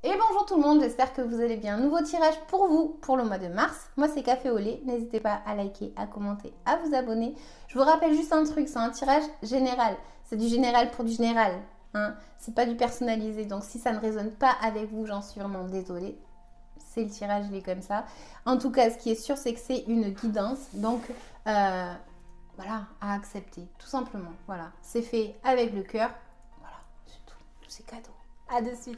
Et bonjour tout le monde, j'espère que vous allez bien. Nouveau tirage pour vous pour le mois de mars. Moi c'est Café au lait, n'hésitez pas à liker, à commenter, à vous abonner. Je vous rappelle juste un truc, c'est un tirage général. C'est du général pour du général. Hein. C'est pas du personnalisé, donc si ça ne résonne pas avec vous, j'en suis vraiment désolée. C'est le tirage, il est comme ça. En tout cas, ce qui est sûr, c'est que c'est une guidance. Donc voilà, à accepter, tout simplement. Voilà, c'est fait avec le cœur. Voilà, c'est tout. Tous ces cadeaux. À de suite.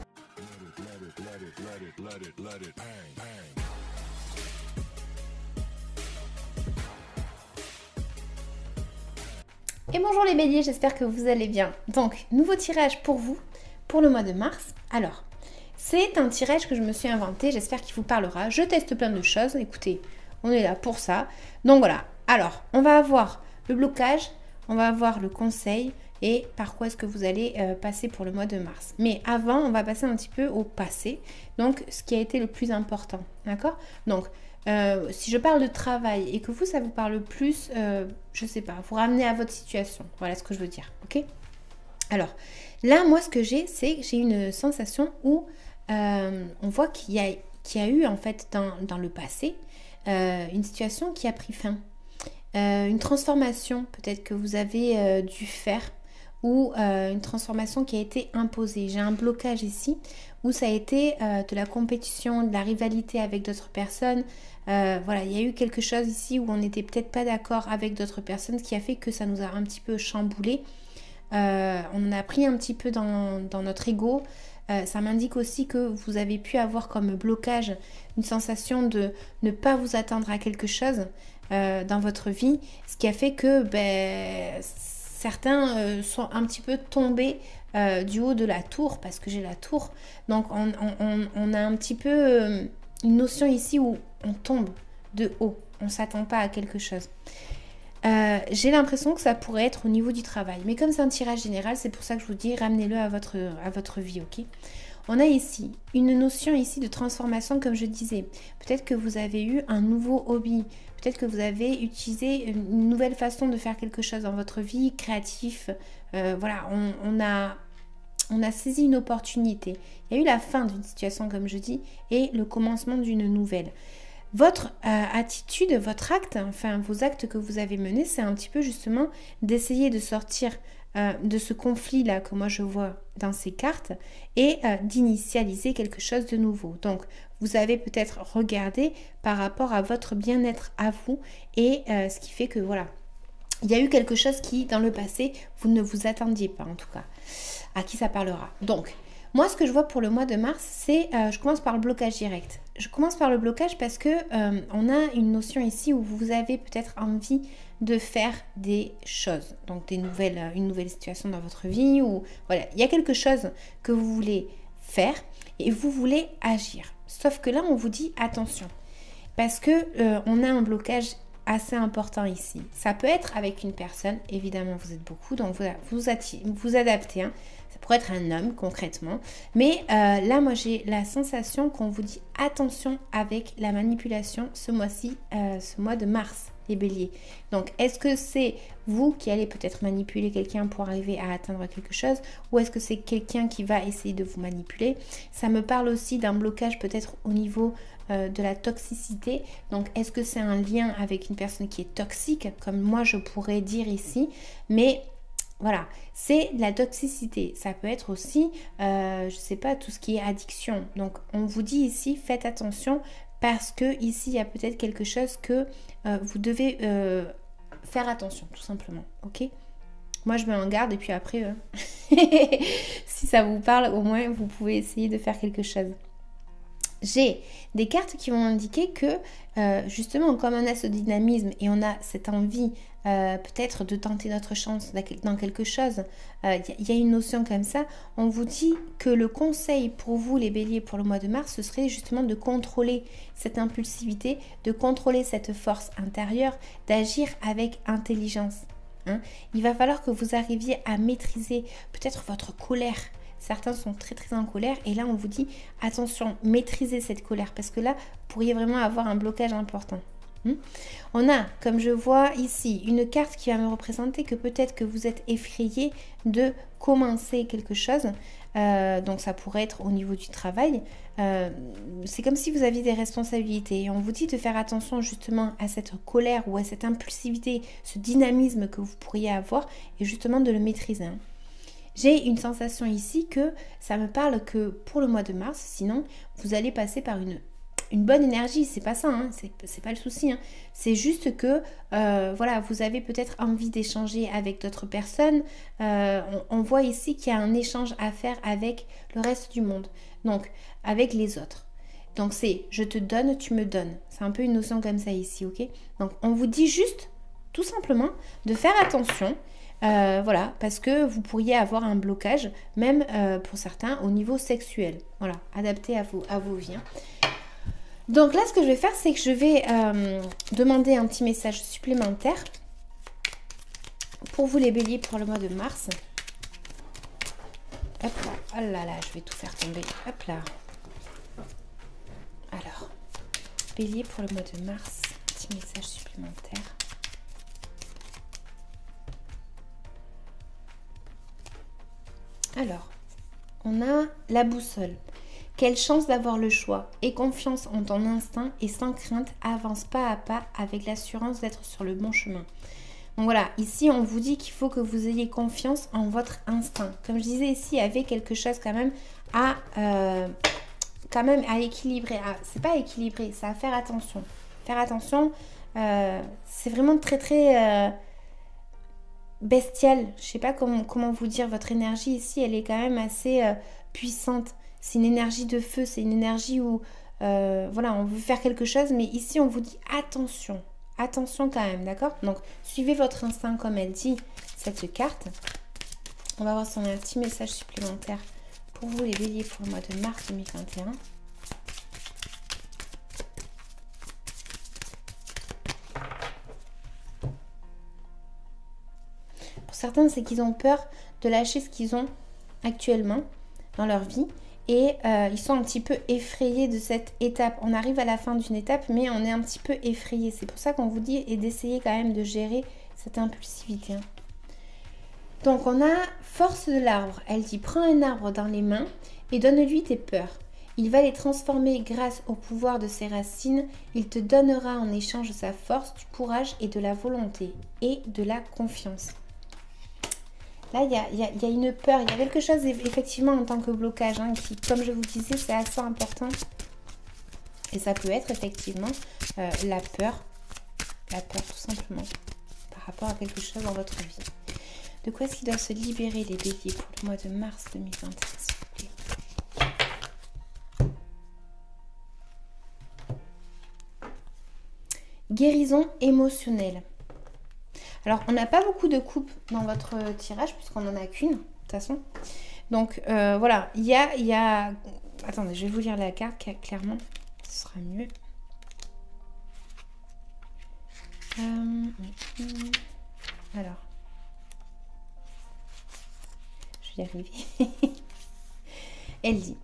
Et bonjour les béliers, j'espère que vous allez bien. Donc, nouveau tirage pour vous, pour le mois de mars. Alors, c'est un tirage que je me suis inventé, j'espère qu'il vous parlera. Je teste plein de choses, écoutez, on est là pour ça. Donc voilà, alors, on va avoir le blocage, on va avoir le conseil et par quoi est-ce que vous allez passer pour le mois de mars. Mais avant, on va passer un petit peu au passé, donc ce qui a été le plus important, d'accord? Donc, si je parle de travail et que vous, ça vous parle plus, je sais pas, vous ramenez à votre situation, voilà ce que je veux dire, ok? Alors, là, moi, ce que j'ai, c'est que j'ai une sensation où on voit qu'il y a eu, en fait, dans le passé, une situation qui a pris fin. Une transformation, peut-être que vous avez dû faire, ou une transformation qui a été imposée. J'ai un blocage ici où ça a été de la compétition, de la rivalité avec d'autres personnes. Voilà, il y a eu quelque chose ici où on n'était peut-être pas d'accord avec d'autres personnes, ce qui a fait que ça nous a un petit peu chamboulé. On a pris un petit peu dans notre ego. Ça m'indique aussi que vous avez pu avoir comme blocage une sensation de ne pas vous attendre à quelque chose dans votre vie, ce qui a fait que certains sont un petit peu tombés du haut de la tour, parce que j'ai la tour. Donc on a un petit peu une notion ici où on tombe de haut, on ne s'attend pas à quelque chose. J'ai l'impression que ça pourrait être au niveau du travail, mais comme c'est un tirage général, c'est pour ça que je vous dis ramenez-le à votre vie, ok? On a ici une notion ici de transformation, comme je disais. Peut-être que vous avez eu un nouveau hobby, peut-être que vous avez utilisé une nouvelle façon de faire quelque chose dans votre vie, créatif. Voilà, on a saisi une opportunité. Il y a eu la fin d'une situation, comme je dis, et le commencement d'une nouvelle. Votre attitude, votre acte, enfin vos actes que vous avez menés, c'est un petit peu justement d'essayer de sortir de ce conflit-là que moi je vois dans ces cartes et d'initialiser quelque chose de nouveau. Donc, vous avez peut-être regardé par rapport à votre bien-être à vous et ce qui fait que voilà, il y a eu quelque chose qui, dans le passé, vous ne vous attendiez pas en tout cas. À qui ça parlera? Donc, moi, ce que je vois pour le mois de mars, c'est, je commence par le blocage direct. Je commence par le blocage parce que on a une notion ici où vous avez peut-être envie de faire des choses, donc une nouvelle situation dans votre vie, ou voilà, il y a quelque chose que vous voulez faire et vous voulez agir. Sauf que là, on vous dit attention, parce que on a un blocage assez important ici. Ça peut être avec une personne, évidemment vous êtes beaucoup, donc vous adaptez, hein. Ça pourrait être un homme concrètement, mais là moi j'ai la sensation qu'on vous dit attention avec la manipulation ce mois-ci, ce mois de mars, les béliers. Donc est-ce que c'est vous qui allez peut-être manipuler quelqu'un pour arriver à atteindre quelque chose, ou est-ce que c'est quelqu'un qui va essayer de vous manipuler? Ça me parle aussi d'un blocage peut-être au niveau de la toxicité. Donc est-ce que c'est un lien avec une personne qui est toxique, comme moi je pourrais dire ici, mais voilà, c'est de la toxicité. Ça peut être aussi, je sais pas, tout ce qui est addiction. Donc on vous dit ici, faites attention, parce que ici il y a peut-être quelque chose que vous devez faire attention, tout simplement, ok? Moi je mets en garde et puis après, si ça vous parle, au moins vous pouvez essayer de faire quelque chose. J'ai des cartes qui vont indiquer que justement, comme on a ce dynamisme et on a cette envie peut-être de tenter notre chance dans quelque chose, il y a une notion comme ça, on vous dit que le conseil pour vous les béliers pour le mois de mars, ce serait justement de contrôler cette impulsivité, de contrôler cette force intérieure, d'agir avec intelligence. Hein. Il va falloir que vous arriviez à maîtriser peut-être votre colère. Certains sont très très en colère et là on vous dit attention, maîtrisez cette colère parce que là vous pourriez vraiment avoir un blocage important. On a, comme je vois ici, une carte qui va me représenter que peut-être que vous êtes effrayé de commencer quelque chose. Donc ça pourrait être au niveau du travail. C'est comme si vous aviez des responsabilités. Et on vous dit de faire attention justement à cette colère ou à cette impulsivité, ce dynamisme que vous pourriez avoir et justement de le maîtriser. Hein. J'ai une sensation ici que ça me parle que pour le mois de mars, sinon vous allez passer par une bonne énergie, c'est pas ça, hein, c'est pas le souci. Hein. C'est juste que voilà, vous avez peut-être envie d'échanger avec d'autres personnes. On voit ici qu'il y a un échange à faire avec le reste du monde, donc avec les autres. Donc c'est je te donne, tu me donnes. C'est un peu une notion comme ça ici, ok? Donc on vous dit juste, tout simplement, de faire attention. Voilà, parce que vous pourriez avoir un blocage, même pour certains, au niveau sexuel. Voilà, adapté à vos vies. Hein. Donc là, ce que je vais faire, c'est que je vais demander un petit message supplémentaire pour vous les béliers pour le mois de mars. Hop là, oh là là, je vais tout faire tomber. Hop là. Alors, bélier pour le mois de mars, petit message supplémentaire. Alors, on a la boussole. Quelle chance d'avoir le choix. Aie confiance en ton instinct et sans crainte, avance pas à pas avec l'assurance d'être sur le bon chemin. Donc voilà, ici on vous dit qu'il faut que vous ayez confiance en votre instinct. Comme je disais ici, il y avait quelque chose quand même à équilibrer. C'est pas équilibrer, c'est à faire attention. Faire attention, c'est vraiment très très bestial. Je sais pas comment vous dire, votre énergie ici, elle est quand même assez puissante. C'est une énergie de feu, c'est une énergie où, voilà, on veut faire quelque chose, mais ici, on vous dit attention. Attention quand même, d'accord? Donc, suivez votre instinct comme elle dit, cette carte. On va voir si on a un petit message supplémentaire pour vous, les béliers, pour le mois de mars 2021. Pour certains, c'est qu'ils ont peur de lâcher ce qu'ils ont actuellement dans leur vie. Et ils sont un petit peu effrayés de cette étape. On arrive à la fin d'une étape, mais on est un petit peu effrayé. C'est pour ça qu'on vous dit et d'essayer quand même de gérer cette impulsivité. Hein. Donc on a force de l'arbre. Elle dit prends un arbre dans les mains et donne-lui tes peurs. Il va les transformer grâce au pouvoir de ses racines. Il te donnera en échange sa force, du courage et de la volonté et de la confiance. Là, il y a une peur, il y a quelque chose effectivement en tant que blocage, hein, qui, comme je vous disais, c'est assez important. Et ça peut être effectivement la peur tout simplement, par rapport à quelque chose dans votre vie. De quoi est-ce qu'ils doivent se libérer les béliers pour le mois de mars 2021, s'il vous plaît? Guérison émotionnelle. Alors, on n'a pas beaucoup de coupes dans votre tirage, puisqu'on n'en a qu'une, de toute façon. Donc, voilà, il y a... Attendez, je vais vous lire la carte, clairement, ce sera mieux. Alors, je vais y arriver. Elle dit...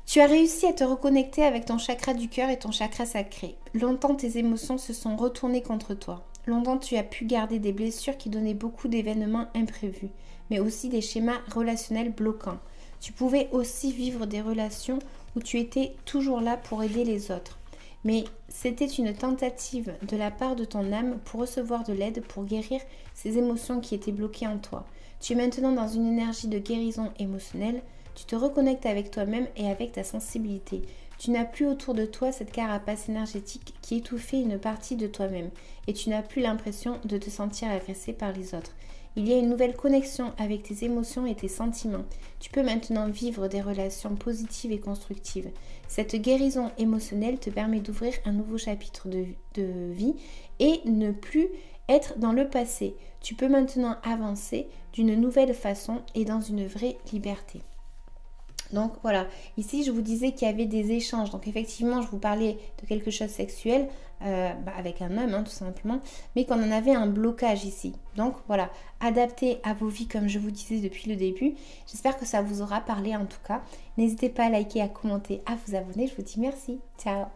Tu as réussi à te reconnecter avec ton chakra du cœur et ton chakra sacré. Longtemps, tes émotions se sont retournées contre toi. Longtemps, tu as pu garder des blessures qui donnaient beaucoup d'événements imprévus, mais aussi des schémas relationnels bloquants. Tu pouvais aussi vivre des relations où tu étais toujours là pour aider les autres. Mais c'était une tentative de la part de ton âme pour recevoir de l'aide pour guérir ces émotions qui étaient bloquées en toi. Tu es maintenant dans une énergie de guérison émotionnelle. Tu te reconnectes avec toi-même et avec ta sensibilité. Tu n'as plus autour de toi cette carapace énergétique qui étouffait une partie de toi-même et tu n'as plus l'impression de te sentir agressé par les autres. Il y a une nouvelle connexion avec tes émotions et tes sentiments. Tu peux maintenant vivre des relations positives et constructives. Cette guérison émotionnelle te permet d'ouvrir un nouveau chapitre de vie et ne plus être dans le passé. Tu peux maintenant avancer d'une nouvelle façon et dans une vraie liberté. Donc voilà, ici je vous disais qu'il y avait des échanges, donc effectivement je vous parlais de quelque chose sexuel avec un homme, hein, tout simplement, mais qu'on en avait un blocage ici. Donc voilà, adapté à vos vies comme je vous disais depuis le début. J'espère que ça vous aura parlé en tout cas. N'hésitez pas à liker, à commenter, à vous abonner. Je vous dis merci. Ciao.